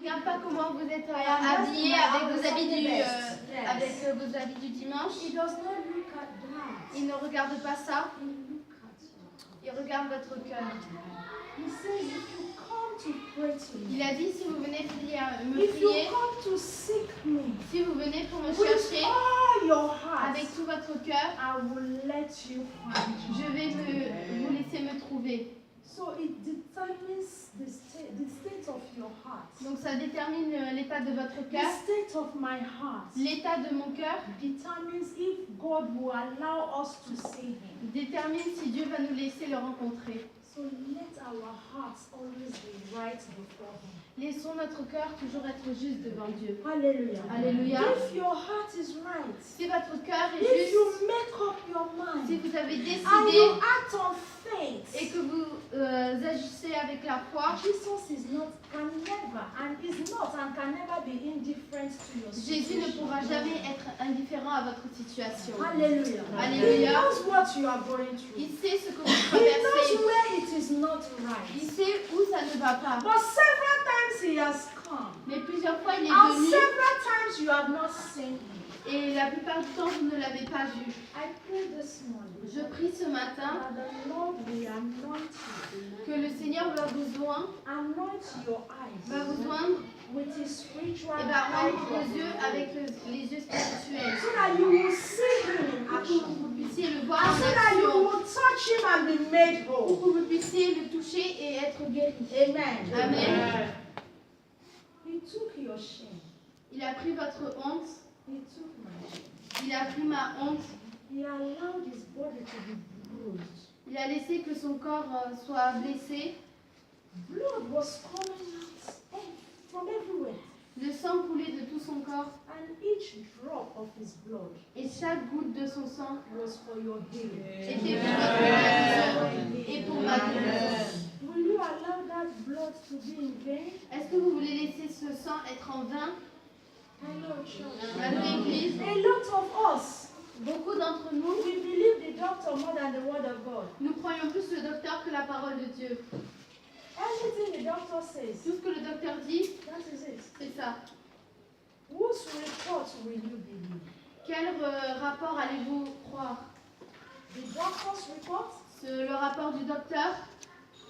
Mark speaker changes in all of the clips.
Speaker 1: regarde pas comment vous êtes habillés avec vos habits du dimanche. Il ne regarde pas ça. Il regarde votre cœur. Il a dit, si vous venez me prier, si vous venez pour me chercher avec tout votre cœur, je vais vous laisser me trouver.
Speaker 2: So it determines the state of your heart.
Speaker 1: Donc ça détermine l'état de votre cœur.
Speaker 2: The state of my heart.
Speaker 1: L'état de mon cœur
Speaker 2: Determines if God will allow us to see Him.
Speaker 1: Détermine si Dieu va nous laisser le rencontrer.
Speaker 2: So let our hearts always be right before Him.
Speaker 1: Laissons notre cœur toujours être juste devant Dieu.
Speaker 2: Hallelujah.
Speaker 1: Alléluia.
Speaker 2: If your heart is right,
Speaker 1: Si votre cœur est
Speaker 2: if
Speaker 1: juste,
Speaker 2: you make up your mind,
Speaker 1: si vous avez
Speaker 2: and
Speaker 1: décidé
Speaker 2: you act on faith,
Speaker 1: et que vous agissez avec la foi,
Speaker 2: Jesus is not, can never, and is not, and can never be indifferent to your
Speaker 1: Jésus ne
Speaker 2: situation.
Speaker 1: pourra jamais être indifférent à votre situation.
Speaker 2: Hallelujah.
Speaker 1: Alléluia.
Speaker 2: He knows what you are going through.
Speaker 1: Il sait ce que vous
Speaker 2: He
Speaker 1: traversez.
Speaker 2: knows where it is not
Speaker 1: Il
Speaker 2: right.
Speaker 1: sait où ça ne va pas.
Speaker 2: But several times He has come,
Speaker 1: Mais plusieurs fois, il est
Speaker 2: and
Speaker 1: venu
Speaker 2: several times you have not seen Him.
Speaker 1: et la plupart du temps, vous ne l'avez pas vu.
Speaker 2: I pray this morning
Speaker 1: Je prie ce matin
Speaker 2: that the Lord will anoint you,
Speaker 1: que le Seigneur va vous oindre,
Speaker 2: anoint your eyes
Speaker 1: va vous oindre
Speaker 2: with His spiritual
Speaker 1: et va oindre vos
Speaker 2: eyes,
Speaker 1: yeux avec les yeux spirituels.
Speaker 2: so that you will see Him in
Speaker 1: Pour que
Speaker 2: action,
Speaker 1: vous puissiez le voir
Speaker 2: and
Speaker 1: en
Speaker 2: so that you
Speaker 1: action.
Speaker 2: will touch Him and be made
Speaker 1: Pour
Speaker 2: whole.
Speaker 1: que vous puissiez le toucher et être guéri.
Speaker 2: Amen.
Speaker 1: Amen.
Speaker 2: He took your shame.
Speaker 1: Il a pris votre honte,
Speaker 2: He took my shame.
Speaker 1: il a pris ma honte,
Speaker 2: He allowed His body to be bruised.
Speaker 1: il a laissé que son corps soit blessé.
Speaker 2: Blood was coming out from everywhere,
Speaker 1: Le sang coulait de tout son corps
Speaker 2: and each drop of His blood
Speaker 1: et chaque goutte de son sang
Speaker 2: was for your healing.
Speaker 1: était pour votre guérison et pour ma guérison.
Speaker 2: Will you allow that blood to be in vain?
Speaker 1: Est-ce que vous voulez laisser ce sang être en vain?
Speaker 2: Hello, church.
Speaker 1: Allô, Église.
Speaker 2: A lot of us,
Speaker 1: Beaucoup d'entre nous,
Speaker 2: we believe the doctor more than the word of God.
Speaker 1: nous croyons plus le docteur que la parole de Dieu.
Speaker 2: Anything the doctor says,
Speaker 1: Tout ce que le docteur dit,
Speaker 2: that is it.
Speaker 1: c'est ça.
Speaker 2: Whose report will you believe?
Speaker 1: Quel rapport allez-vous croire?
Speaker 2: The doctor's report
Speaker 1: Le rapport du docteur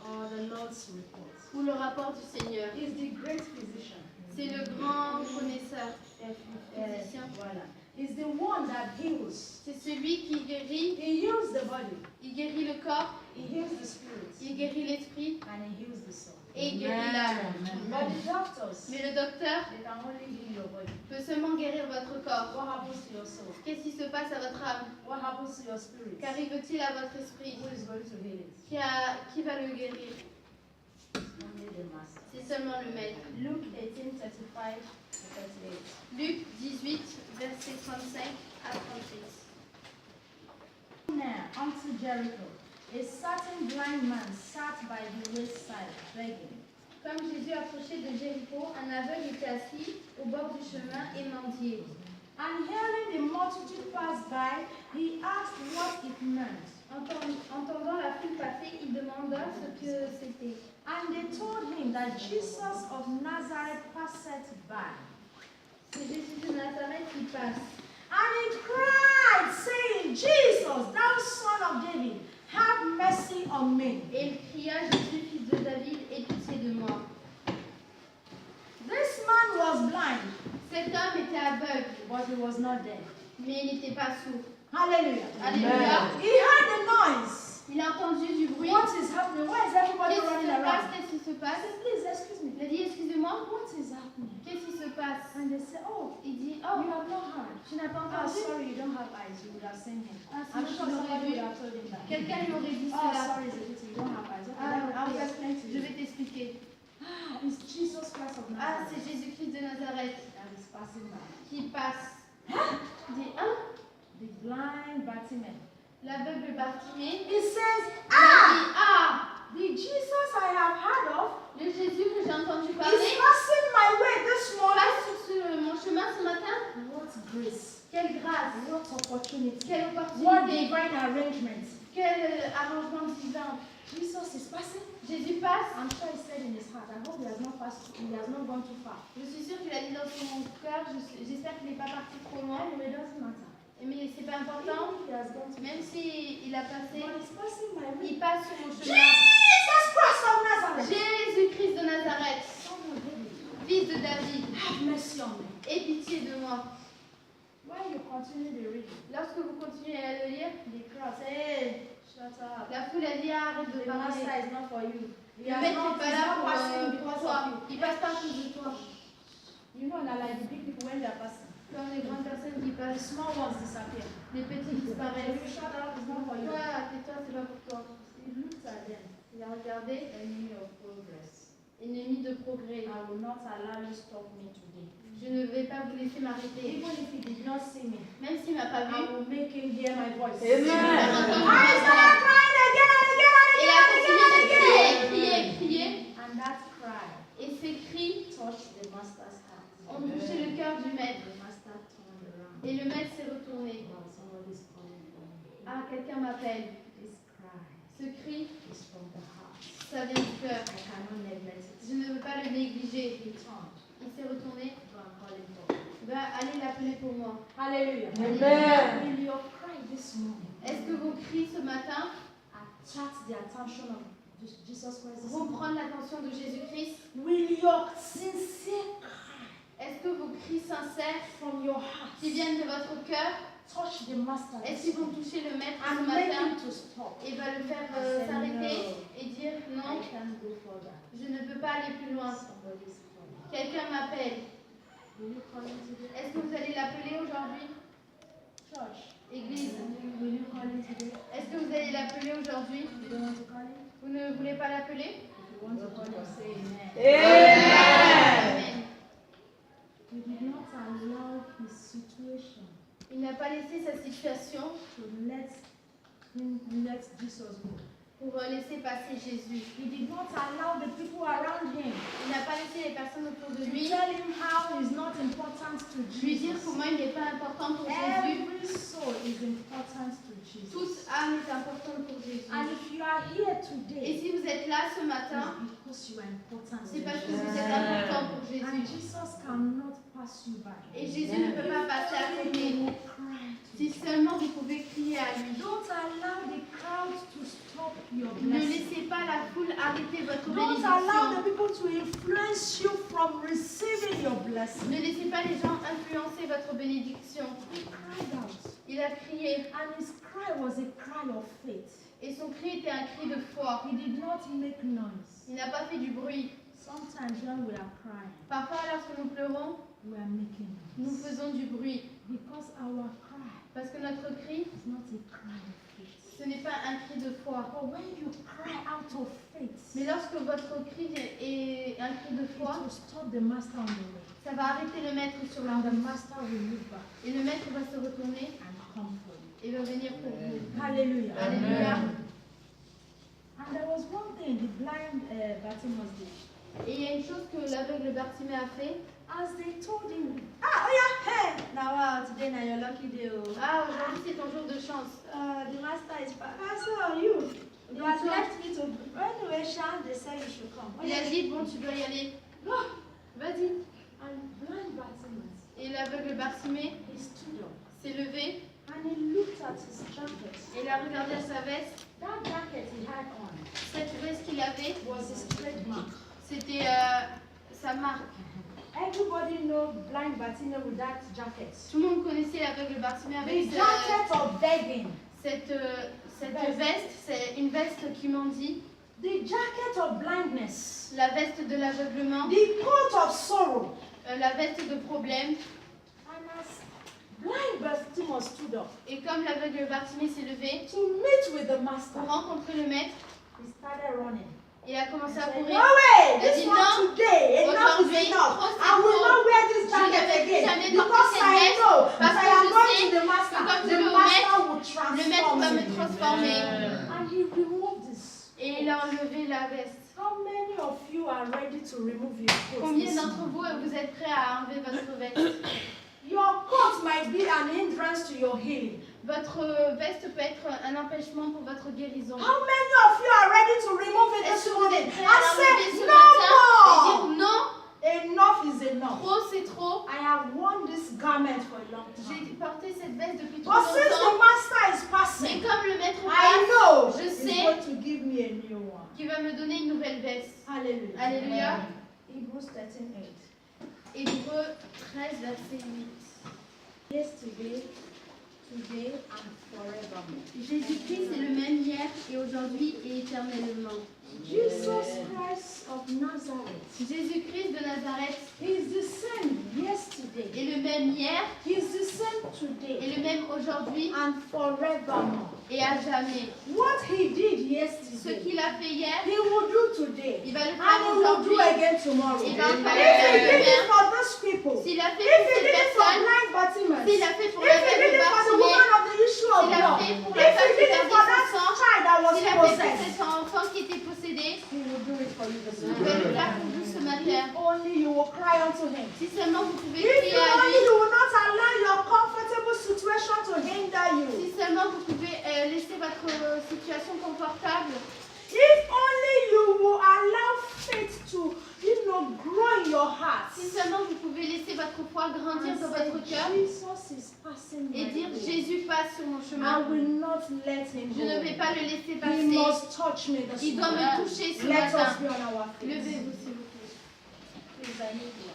Speaker 2: or the Lord's report?
Speaker 1: ou le rapport du Seigneur?
Speaker 2: Is the great physician.
Speaker 1: C'est le grand connaisseur. Physicien.
Speaker 2: Voilà. Is the one that heals.
Speaker 1: C'est celui qui guérit.
Speaker 2: He heals the body.
Speaker 1: Il guérit le corps,
Speaker 2: He heals the spirit.
Speaker 1: il guérit l'esprit
Speaker 2: And he heals the soul.
Speaker 1: et il guérit l'âme.
Speaker 2: But the doctors,
Speaker 1: Mais le docteur
Speaker 2: they can only heal your body.
Speaker 1: peut seulement guérir votre corps.
Speaker 2: What happens to your soul?
Speaker 1: Qu'est-ce qui se passe à votre âme?
Speaker 2: What happens to your spirit?
Speaker 1: Qu'arrive-t-il à votre esprit?
Speaker 2: Who is going to heal it?
Speaker 1: Qui va le guérir?
Speaker 2: Only the master.
Speaker 1: C'est seulement le maître.
Speaker 2: Luke 18, 35 to 38.
Speaker 1: Luc 18, versets 35 à 38.
Speaker 2: Now unto Jericho, a certain blind man sat by the wayside begging.
Speaker 1: Comme Jésus approchait de Jéricho, un aveugle était assis au bord du chemin et mendiait.
Speaker 2: And hearing the multitude pass by, he asked what it meant.
Speaker 1: Entendant la foule passer, il demanda ce que c'était.
Speaker 2: And they told him that Jesus of Nazareth passed by.
Speaker 1: C'est Jésus de Nazareth qui passe.
Speaker 2: And he cried, saying, Jesus, thou son of David, have mercy on me.
Speaker 1: Et il cria, Jésus, fils de David, aie pitié de moi.
Speaker 2: This man was blind,
Speaker 1: Cet homme était aveugle,
Speaker 2: but he was not dead.
Speaker 1: mais il n'était pas sourd.
Speaker 2: Hallelujah.
Speaker 1: Alléluia.
Speaker 2: He heard the noise.
Speaker 1: Il a entendu du bruit.
Speaker 2: What is happening? Why is everybody
Speaker 1: Qu'est-ce qui
Speaker 2: running
Speaker 1: se passe?
Speaker 2: around?
Speaker 1: Qu'est-ce qui se
Speaker 2: I
Speaker 1: passe?
Speaker 2: said, please excuse me.
Speaker 1: Il a dit, excusez-moi,
Speaker 2: What is happening?
Speaker 1: qu'est-ce qui se passe?
Speaker 2: And they said, oh,
Speaker 1: Il dit,
Speaker 2: you
Speaker 1: oh,
Speaker 2: have not heard.
Speaker 1: tu n'as pas
Speaker 2: Oh,
Speaker 1: entendu?
Speaker 2: sorry, you don't have eyes. You would have seen him.
Speaker 1: Ah,
Speaker 2: I'm
Speaker 1: sinon
Speaker 2: sure
Speaker 1: tu l'aurais
Speaker 2: somebody
Speaker 1: vu.
Speaker 2: would have told him that.
Speaker 1: Quelqu'un lui aurait dit
Speaker 2: Oh,
Speaker 1: cela.
Speaker 2: sorry, Zebiti, you don't have eyes. Okay,
Speaker 1: Ah,
Speaker 2: I'll
Speaker 1: ok.
Speaker 2: explain to
Speaker 1: Je
Speaker 2: you.
Speaker 1: vais t'expliquer.
Speaker 2: It's Jesus Christ of
Speaker 1: Ah,
Speaker 2: Nazareth
Speaker 1: c'est Jésus-Christ de Nazareth
Speaker 2: that is passing by.
Speaker 1: qui passe. Il dit, hein?
Speaker 2: The blind Bartimaeus.
Speaker 1: L'aveugle Bartimée.
Speaker 2: He says,
Speaker 1: Il a dit, ah,
Speaker 2: the Jesus I have heard of
Speaker 1: le Jésus que j'ai entendu
Speaker 2: is
Speaker 1: parler
Speaker 2: passing my way this morning.
Speaker 1: passe sur mon chemin ce matin.
Speaker 2: What grace,
Speaker 1: Quelle grâce,
Speaker 2: what opportunity,
Speaker 1: quelle
Speaker 2: what
Speaker 1: opportunité,
Speaker 2: divine arrangement.
Speaker 1: quel arrangement divin.
Speaker 2: Jesus is passing.
Speaker 1: Jésus passe.
Speaker 2: I'm sure he said in his heart, I hope he has not he has not gone too far.
Speaker 1: Je suis sûre qu'il a dit dans son cœur, j'espère qu'il n'est pas parti trop loin.
Speaker 2: Anyway, it doesn't matter.
Speaker 1: Mais c'est pas important,
Speaker 2: Even if he has gone too
Speaker 1: même s'il a passé,
Speaker 2: far, he's passing my way.
Speaker 1: il passe sur mon chemin.
Speaker 2: Jesus Christ of Nazareth.
Speaker 1: Jésus-Christ de Nazareth,
Speaker 2: Son of David,
Speaker 1: fils de David,
Speaker 2: have mercy on me.
Speaker 1: aie pitié de moi.
Speaker 2: When you continue the reading,
Speaker 1: Lorsque vous continuez à le lire,
Speaker 2: the crowd say, hey, shut up.
Speaker 1: la foule a dit arrête de
Speaker 2: The master
Speaker 1: parler.
Speaker 2: is not for you.
Speaker 1: Le maître n'est pas là pour
Speaker 2: passing
Speaker 1: toi.
Speaker 2: because of you.
Speaker 1: Il passe pas à cause de toi.
Speaker 2: You know, like the big people when they are passing.
Speaker 1: Comme les grandes personnes qui
Speaker 2: The
Speaker 1: passent,
Speaker 2: small ones disappear.
Speaker 1: les petits
Speaker 2: So
Speaker 1: disparaissent.
Speaker 2: you shut up, it's not for you.
Speaker 1: Toi, tais-toi, c'est pas pour toi.
Speaker 2: He looked at them.
Speaker 1: Il a regardé,
Speaker 2: Enemy of progress.
Speaker 1: ennemi de progrès.
Speaker 2: I will not allow you to stop me today.
Speaker 1: Je ne vais pas vous laisser m'arrêter.
Speaker 2: Even if he did not see me,
Speaker 1: Même s'il m'a pas
Speaker 2: I
Speaker 1: vu,
Speaker 2: will make him hear my voice.
Speaker 1: je vais faire entendre ma
Speaker 2: I
Speaker 1: voix.
Speaker 2: started crying again and again and
Speaker 1: Et il
Speaker 2: again
Speaker 1: a continué de
Speaker 2: and
Speaker 1: crier,
Speaker 2: again.
Speaker 1: crier, crier.
Speaker 2: And that cry
Speaker 1: Et ces cris
Speaker 2: touched the master's heart.
Speaker 1: ont touché le cœur du maître.
Speaker 2: The master turned around.
Speaker 1: Et le maître s'est retourné.
Speaker 2: Oh, somebody's calling for me.
Speaker 1: Ah, quelqu'un m'appelle.
Speaker 2: This cry
Speaker 1: Ce cri,
Speaker 2: is from the heart.
Speaker 1: ça vient du cœur.
Speaker 2: I cannot neglect it.
Speaker 1: Je ne veux pas le négliger.
Speaker 2: He turned.
Speaker 1: Il s'est retourné.
Speaker 2: Go and call him for me.
Speaker 1: Allez l'appeler pour moi.
Speaker 2: Hallelujah.
Speaker 1: Amen.
Speaker 2: Will your cry this morning
Speaker 1: Est-ce que vos cris ce matin
Speaker 2: attract the attention of Jesus Christ?
Speaker 1: vont prendre l'attention de Jésus-Christ?
Speaker 2: Will your sincere cry
Speaker 1: Est-ce que vos cris sincères
Speaker 2: from your heart
Speaker 1: qui viennent de votre cœur,
Speaker 2: touch the master
Speaker 1: est-ce qu'ils vont toucher le maître ce
Speaker 2: and make
Speaker 1: matin
Speaker 2: him to stop?
Speaker 1: et va le faire s'arrêter et dire non,
Speaker 2: I can't go further.
Speaker 1: je ne peux pas aller plus loin.
Speaker 2: Somebody's calling.
Speaker 1: Quelqu'un m'appelle.
Speaker 2: Will you call him today?
Speaker 1: Est-ce que vous allez l'appeler aujourd'hui?
Speaker 2: Church.
Speaker 1: Église,
Speaker 2: Will you call him today?
Speaker 1: est-ce que vous allez l'appeler aujourd'hui?
Speaker 2: You don't want to call him?
Speaker 1: Vous ne voulez pas l'appeler?
Speaker 2: If you want to call him, say amen.
Speaker 1: Amen.
Speaker 2: He did not allow his situation
Speaker 1: Il n'a pas laissé sa situation
Speaker 2: to let Jesus go.
Speaker 1: pour laisser passer Jésus.
Speaker 2: He did not allow the people around him
Speaker 1: Il n'a pas laissé les personnes autour de
Speaker 2: to
Speaker 1: lui
Speaker 2: tell him how he's not important to
Speaker 1: lui dire
Speaker 2: Jesus.
Speaker 1: comment il n'est pas important pour Jésus.
Speaker 2: Every soul is important to Jesus.
Speaker 1: Toute âme est importante pour Jésus.
Speaker 2: And if you are here
Speaker 1: Et
Speaker 2: today,
Speaker 1: si vous êtes là ce matin,
Speaker 2: it's because you are important to
Speaker 1: c'est parce que
Speaker 2: Jesus.
Speaker 1: vous êtes important pour
Speaker 2: And
Speaker 1: Jésus.
Speaker 2: Jesus cannot pass you by.
Speaker 1: Et Jésus ne peut pas passer à côté.
Speaker 2: You will cry to
Speaker 1: Si
Speaker 2: him.
Speaker 1: seulement vous pouvez crier à lui.
Speaker 2: Don't allow the crowd to stop your
Speaker 1: Ne
Speaker 2: blessing.
Speaker 1: laissez pas la foule arrêter votre
Speaker 2: Don't allow the
Speaker 1: bénédiction.
Speaker 2: people to influence you from receiving your blessing.
Speaker 1: Ne laissez pas les gens influencer votre bénédiction.
Speaker 2: He cried out,
Speaker 1: Il a crié
Speaker 2: and his cry was a cry of faith.
Speaker 1: et son cri était un cri de foi.
Speaker 2: He did not make noise.
Speaker 1: Il n'a pas fait du bruit.
Speaker 2: Sometimes when we are crying,
Speaker 1: Parfois, lorsque nous pleurons,
Speaker 2: we are making
Speaker 1: nous
Speaker 2: noise.
Speaker 1: faisons du bruit.
Speaker 2: Because our cry
Speaker 1: Parce que notre cri,
Speaker 2: is not a cry of faith.
Speaker 1: ce n'est pas un cri de foi.
Speaker 2: But when you cry out of faith,
Speaker 1: Mais lorsque votre cri est un cri de
Speaker 2: it
Speaker 1: foi,
Speaker 2: will stop the master on the way.
Speaker 1: ça va arrêter le maître sur la
Speaker 2: And the
Speaker 1: route.
Speaker 2: master will look back
Speaker 1: Et le maître va se retourner
Speaker 2: and come for you.
Speaker 1: et va venir pour vous.
Speaker 2: Hallelujah.
Speaker 1: Alléluia.
Speaker 2: And there was one thing the blind Bartimaeus did.
Speaker 1: Et il y a une chose que l'aveugle Bartimée a fait.
Speaker 2: As they told him, oh yeah, hey, now today now your lucky day.
Speaker 1: Ah, aujourd'hui c'est ton jour de chance.
Speaker 2: The master is back. I saw you. You had left me to. Anyway, Sean, they said you should come.
Speaker 1: Il a dit, bon, tu dois y aller.
Speaker 2: Go.
Speaker 1: Vas-y.
Speaker 2: And blind Bartimaeus,
Speaker 1: Et l'aveugle Bartimée
Speaker 2: he stood up
Speaker 1: s'est levé
Speaker 2: and he looked at his jacket.
Speaker 1: et il a regardé à sa veste.
Speaker 2: That jacket he had on
Speaker 1: Cette veste qu'il avait,
Speaker 2: was his trademark.
Speaker 1: c'était sa marque.
Speaker 2: Everybody know blind Bartimaeus with that jacket.
Speaker 1: Tout le monde connaissait l'aveugle Bartimée avec
Speaker 2: The jacket of begging.
Speaker 1: cette veste. C'est une veste qui mendie.
Speaker 2: The jacket of blindness.
Speaker 1: La veste de l'aveuglement.
Speaker 2: The coat of sorrow.
Speaker 1: La veste de problème.
Speaker 2: And as blind Bartimaeus stood up
Speaker 1: Et comme l'aveugle Bartimée s'est levé
Speaker 2: to meet with the master,
Speaker 1: pour rencontrer le maître,
Speaker 2: he started running.
Speaker 1: il a commencé à
Speaker 2: He said,
Speaker 1: courir.
Speaker 2: no way,
Speaker 1: Il a
Speaker 2: this
Speaker 1: dit
Speaker 2: one
Speaker 1: non,
Speaker 2: today, enough
Speaker 1: aujourd'hui,
Speaker 2: is enough.
Speaker 1: trop c'est
Speaker 2: I will
Speaker 1: trop.
Speaker 2: not wear this
Speaker 1: Je ne
Speaker 2: jacket
Speaker 1: vais plus
Speaker 2: again
Speaker 1: jamais
Speaker 2: because
Speaker 1: porter cette
Speaker 2: I
Speaker 1: veste,
Speaker 2: know
Speaker 1: parce
Speaker 2: that
Speaker 1: que
Speaker 2: I am
Speaker 1: je
Speaker 2: going
Speaker 1: sais
Speaker 2: to the master.
Speaker 1: que comme je
Speaker 2: The
Speaker 1: vais au
Speaker 2: master
Speaker 1: maître,
Speaker 2: will
Speaker 1: le maître va me
Speaker 2: transform me.
Speaker 1: transformer.
Speaker 2: And he removed this.
Speaker 1: Et il a enlevé la veste.
Speaker 2: How many of you are ready to remove your coat?
Speaker 1: Combien
Speaker 2: this
Speaker 1: d'entre
Speaker 2: morning?
Speaker 1: vous êtes prêts à enlever votre veste?
Speaker 2: Your coat might be an hindrance to your healing,
Speaker 1: Votre veste peut être un empêchement pour votre guérison.
Speaker 2: How many of you are ready to remove it
Speaker 1: Est-ce
Speaker 2: this
Speaker 1: que vous
Speaker 2: morning?
Speaker 1: êtes prêts
Speaker 2: I
Speaker 1: à l'enlever
Speaker 2: said
Speaker 1: ce
Speaker 2: no
Speaker 1: matin et
Speaker 2: more.
Speaker 1: dire non?
Speaker 2: Enough is enough.
Speaker 1: Trop, c'est trop.
Speaker 2: I have worn this garment for a long
Speaker 1: J'ai
Speaker 2: time.
Speaker 1: porté cette veste depuis trop
Speaker 2: But since the
Speaker 1: longtemps.
Speaker 2: master is
Speaker 1: Mais
Speaker 2: passing,
Speaker 1: comme le maître
Speaker 2: I
Speaker 1: passe,
Speaker 2: know
Speaker 1: je
Speaker 2: he's
Speaker 1: sais
Speaker 2: going to give me a new one.
Speaker 1: qu'il va me donner une nouvelle veste.
Speaker 2: Hallelujah.
Speaker 1: Alléluia.
Speaker 2: Hebrews 13:8.
Speaker 1: Hébreux 13, verset 8.
Speaker 2: Yesterday, today, and forevermore.
Speaker 1: Jésus-Christ est le même hier et aujourd'hui et éternellement.
Speaker 2: Jesus Christ of Nazareth
Speaker 1: Jésus-Christ de Nazareth
Speaker 2: is the same yesterday,
Speaker 1: est le même hier
Speaker 2: he is the same
Speaker 1: et
Speaker 2: today,
Speaker 1: le même aujourd'hui
Speaker 2: and forevermore.
Speaker 1: et à jamais.
Speaker 2: What he did
Speaker 1: Ce
Speaker 2: yesterday,
Speaker 1: qu'il a fait hier,
Speaker 2: he will do today,
Speaker 1: il va le
Speaker 2: and
Speaker 1: faire
Speaker 2: he will do
Speaker 1: aujourd'hui.
Speaker 2: again tomorrow.
Speaker 1: Il
Speaker 2: If
Speaker 1: va encore
Speaker 2: he
Speaker 1: le faire
Speaker 2: did it
Speaker 1: demain.
Speaker 2: for those people,
Speaker 1: S'il a fait
Speaker 2: if
Speaker 1: pour
Speaker 2: he
Speaker 1: cette
Speaker 2: did it for
Speaker 1: personne,
Speaker 2: blind Bartimaeus,
Speaker 1: s'il a fait pour
Speaker 2: if
Speaker 1: la
Speaker 2: he
Speaker 1: femme
Speaker 2: did
Speaker 1: de
Speaker 2: it for the
Speaker 1: Bartimée,
Speaker 2: woman of the issue of
Speaker 1: s'il a
Speaker 2: blood,
Speaker 1: fait pour
Speaker 2: if
Speaker 1: la
Speaker 2: he
Speaker 1: femme qui
Speaker 2: did it
Speaker 1: perdait
Speaker 2: for
Speaker 1: son
Speaker 2: that
Speaker 1: sang,
Speaker 2: child that was
Speaker 1: s'il a fait pour
Speaker 2: possessed,
Speaker 1: cet enfant qui était possédé,
Speaker 2: he will do it for you this
Speaker 1: il va le
Speaker 2: morning.
Speaker 1: faire pour vous ce matin.
Speaker 2: If only you will cry unto him.
Speaker 1: Si seulement vous pouvez
Speaker 2: If
Speaker 1: crier
Speaker 2: you
Speaker 1: à
Speaker 2: only
Speaker 1: lui,
Speaker 2: you will not allow your comfortable situation to hinder you.
Speaker 1: si seulement vous pouvez laisser votre situation confortable,
Speaker 2: If only you will allow faith to, grow in your heart.
Speaker 1: si seulement vous pouvez laisser votre foi grandir
Speaker 2: And
Speaker 1: dans
Speaker 2: say,
Speaker 1: votre cœur
Speaker 2: Jesus is passing
Speaker 1: et
Speaker 2: my
Speaker 1: dire
Speaker 2: way.
Speaker 1: Jésus passe sur mon
Speaker 2: I
Speaker 1: chemin,
Speaker 2: will not let him
Speaker 1: je ne vais
Speaker 2: go.
Speaker 1: pas le laisser
Speaker 2: He
Speaker 1: passer,
Speaker 2: must touch me this
Speaker 1: il doit
Speaker 2: morning.
Speaker 1: me toucher ce
Speaker 2: Let us
Speaker 1: matin.
Speaker 2: be on our feet.
Speaker 1: Levez-vous s'il vous plaît.
Speaker 2: Please, I need you.